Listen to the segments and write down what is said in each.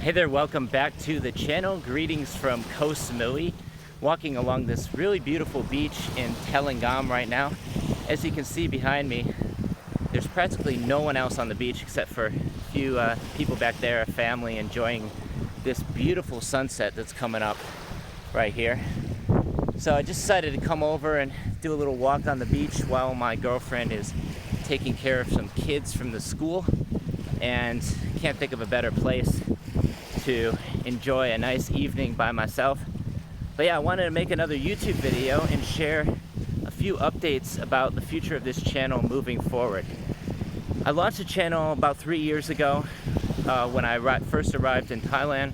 Hey there, welcome back to the channel. Greetings from Koh Samui. Walking along this really beautiful beach in Thailand right now. As you can see behind me, there's practically no one else on the beach except for a few people back there, a family enjoying this beautiful sunset that's coming up right here. So I just decided to come over and do a little walk on the beach while my girlfriend is taking care of some kids from the school, and can't think of a better place to enjoy a nice evening by myself. But yeah, I wanted to make another YouTube video and share a few updates about the future of this channel moving forward. I launched the channel about 3 years ago when I first arrived in Thailand,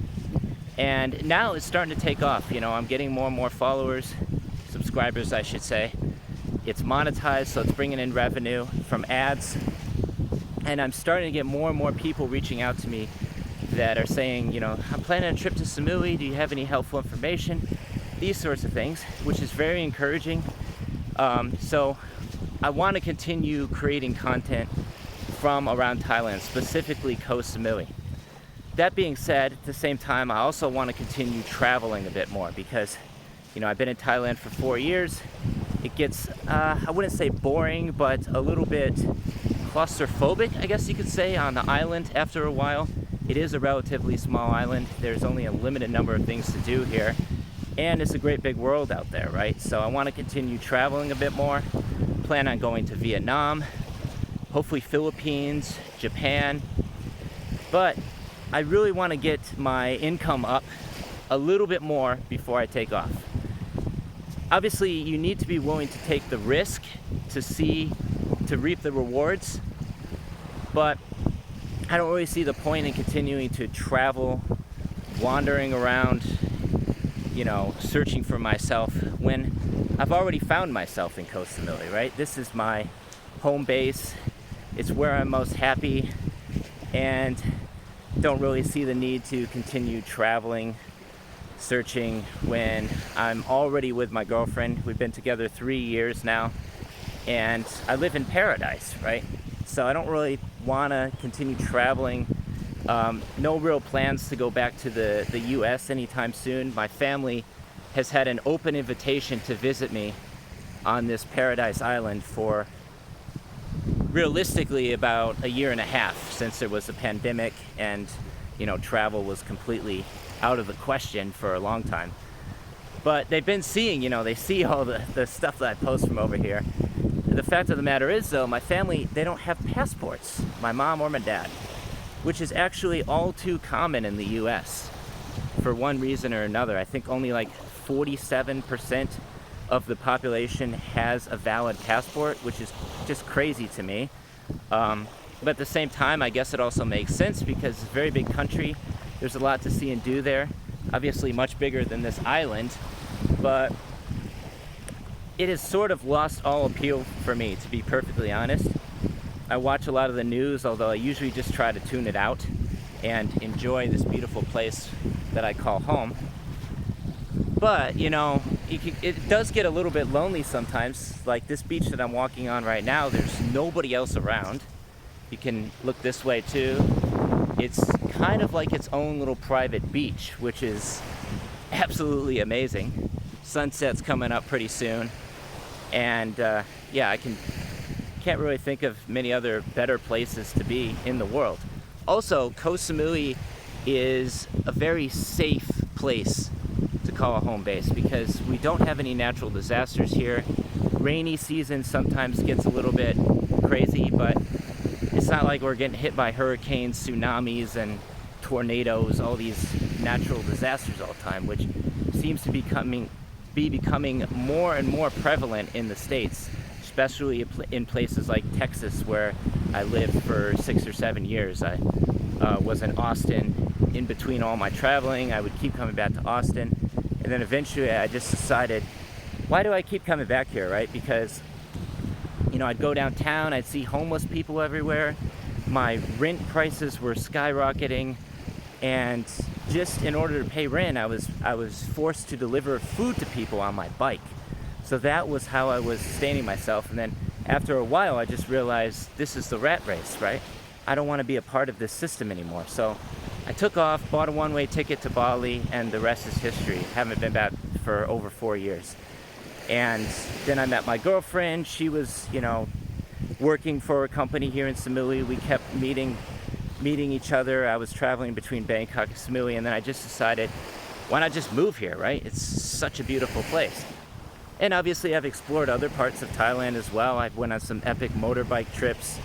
and now it's starting to take off. You know, I'm getting more and more followers, subscribers I should say. It's monetized, so it's bringing in revenue from ads, and I'm starting to get more and more people reaching out to me that are saying, you know, I'm planning a trip to Samui, do you have any helpful information? These sorts of things, which is very encouraging. So I want to continue creating content from around Thailand, specifically Koh Samui. That being said, at the same time, I also want to continue traveling a bit more because, you know, I've been in Thailand for 4 years. It gets, I wouldn't say boring, but a little bit claustrophobic, I guess you could say, on the island after a while. It is a relatively small island. There's only a limited number of things to do here. And it's a great big world out there, right? So I want to continue traveling a bit more. Plan on going to Vietnam, hopefully Philippines, Japan. But I really want to get my income up a little bit more before I take off. Obviously, you need to be willing to take the risk to reap the rewards. But I don't really see the point in continuing to travel, wandering around, you know, searching for myself when I've already found myself in Koh Samui, right? This is my home base. It's where I'm most happy, and don't really see the need to continue traveling, searching when I'm already with my girlfriend. We've been together 3 years now, and I live in paradise, right? So I don't really want to continue traveling. No real plans to go back to the US anytime soon. My family has had an open invitation to visit me on this paradise island for realistically about 1.5 years, since there was a pandemic and, you know, travel was completely out of the question for a long time. But they've been seeing, you know, they see all the stuff that I post from over here. The fact of the matter is, though, my family, they don't have passports, my mom or my dad, which is actually all too common in the US for one reason or another. I think only like 47% of the population has a valid passport, which is just crazy to me. But at the same time, I guess it also makes sense because it's a very big country. There's a lot to see and do there. Obviously much bigger than this island, but it has sort of lost all appeal for me, to be perfectly honest. I watch a lot of the news, although I usually just try to tune it out and enjoy this beautiful place that I call home. But, you know, it does get a little bit lonely sometimes. Like this beach that I'm walking on right now, there's nobody else around. You can look this way too. It's kind of like its own little private beach, which is absolutely amazing. Sunset's coming up pretty soon. And yeah, I can't really think of many other better places to be in the world. Also, Koh Samui is a very safe place to call a home base because we don't have any natural disasters here. Rainy season sometimes gets a little bit crazy, but it's not like we're getting hit by hurricanes, tsunamis, and tornadoes, all these natural disasters all the time, which seems to be becoming more and more prevalent in the States, especially in places like Texas, where I lived for 6 or 7 years. I was in Austin. In between all my traveling, I would keep coming back to Austin, and then eventually I just decided, why do I keep coming back here, right? Because, you know, I'd go downtown, I'd see homeless people everywhere, my rent prices were skyrocketing, and just in order to pay rent, I was forced to deliver food to people on my bike. So that was how I was sustaining myself. And then after a while, I just realized this is the rat race, right? I don't want to be a part of this system anymore. So I took off, bought a one-way ticket to Bali, and the rest is history. Haven't been back for over 4 years. And then I met my girlfriend. She was, you know, working for a company here in Samui. We kept meeting each other. I was traveling between Bangkok and Samui, and then I just decided, why not just move here, right? It's such a beautiful place. And obviously I've explored other parts of Thailand as well. I went on some epic motorbike trips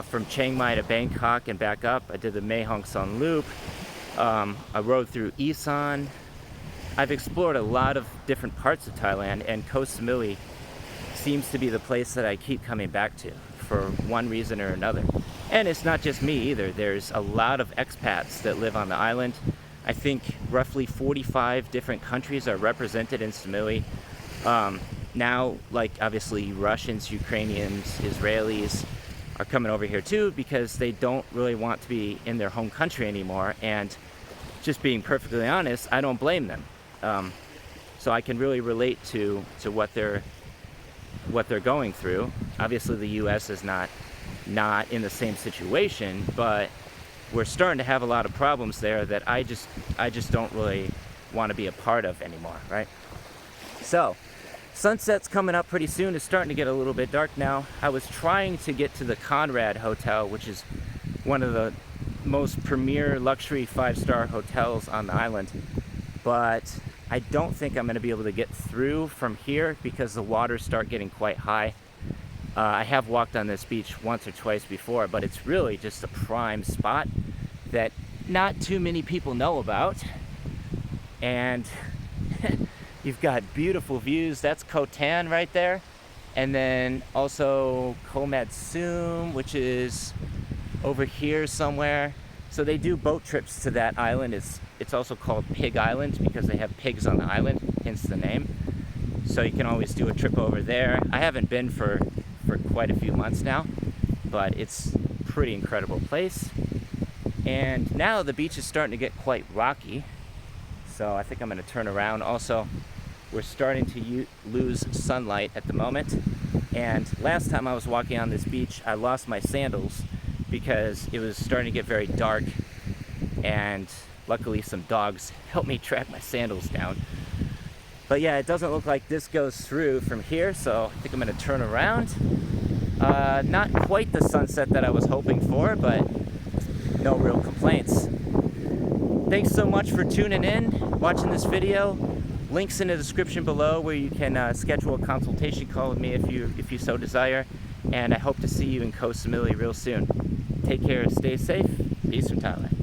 from Chiang Mai to Bangkok and back up. I did the Mae Hong Son Loop. I rode through Isan. I've explored a lot of different parts of Thailand, and Koh Samui seems to be the place that I keep coming back to for one reason or another. And it's not just me either. There's a lot of expats that live on the island. I think roughly 45 different countries are represented in Samui. Now, like obviously Russians, Ukrainians, Israelis are coming over here too, because they don't really want to be in their home country anymore. And just being perfectly honest, I don't blame them. So I can really relate to what they're going through. Obviously the US is not in the same situation, but we're starting to have a lot of problems there that I just don't really want to be a part of anymore, right? So sunset's coming up pretty soon. It's starting to get a little bit dark now. I was trying to get to the Conrad Hotel, which is one of the most premier luxury 5-star hotels on the island, but I don't think I'm going to be able to get through from here because the waters start getting quite high. I have walked on this beach once or twice before, but it's really just a prime spot that not too many people know about. And you've got beautiful views. That's Koh Tan right there. And then also Koh Madsum, which is over here somewhere. So they do boat trips to that island. It's also called Pig Island because they have pigs on the island, hence the name. So you can always do a trip over there. I haven't been for quite a few months now, but it's a pretty incredible place. And now the beach is starting to get quite rocky, so I think I'm going to turn around. Also, we're starting to lose sunlight at the moment, and last time I was walking on this beach I lost my sandals because it was starting to get very dark, and luckily some dogs helped me track my sandals down. But yeah, it doesn't look like this goes through from here, so I think I'm going to turn around. Not quite the sunset that I was hoping for, but no real complaints. Thanks so much for tuning in, watching this video. Links in the description below where you can schedule a consultation call with me if you so desire. And I hope to see you in Koh Samui real soon. Take care, stay safe. Peace from Thailand.